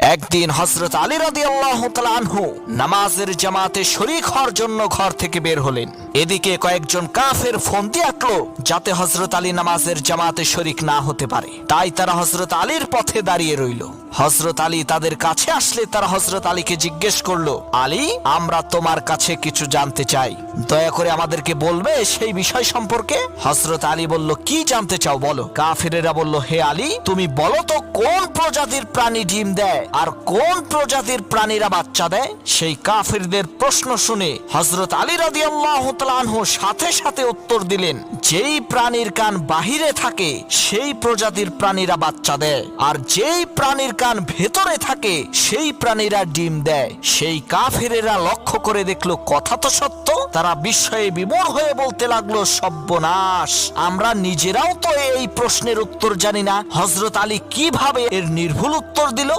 একদিন হযরত আলী রাদিয়াল্লাহু তাআলা আনহু নামাজের জামাতে শরীক হওয়ার জন্য ঘর থেকে বের হলেন। এদিকে কয়েকজন কাফের ফন্দি আঁকলো যাতে হযরত আলী নামাজের জামাতে শরীক না হতে পারে। তাই তারা হযরত আলীর পথে দাঁড়িয়ে রইল। হযরত আলী তাদের কাছে আসলে তারা হযরত আলীকে জিজ্ঞেস করলো, আলী, আমরা তোমার কাছে কিছু জানতে চাই, দয়া করে আমাদেরকে বলবে সেই বিষয় সম্পর্কে? হযরত আলী বলল, কি জানতে চাও বলো। কাফেরেরা বলল, হে আলী, তুমি বলো তো কোন প্রজাতির প্রাণী ডিম দেয় আর কোন প্রজাতির প্রাণীরা বাচ্চা দেয়? সেই কাফেরদের প্রশ্ন শুনে হযরত আলী রাদিয়াল্লাহু তাআলা আনহু সাথে সাথে উত্তর দিলেন, যেই প্রাণীর কান বাহিরে থাকে সেই প্রজাতির প্রাণীরা বাচ্চা দেয়, আর যেই প্রাণীর কান ভেতরে থাকে সেই প্রাণীরা ডিম দেয়। সেই কাফেরেরা লক্ষ্য করে দেখলো কথা তো সত্য। তারা বিস্ময়ে বিমূঢ় হয়ে বলতে লাগলো, সর্বনাশ, আমরা নিজেরাও তো এই প্রশ্নের উত্তর জানি না। হযরত আলী কিভাবে এর নির্ভুল উত্তর দিল?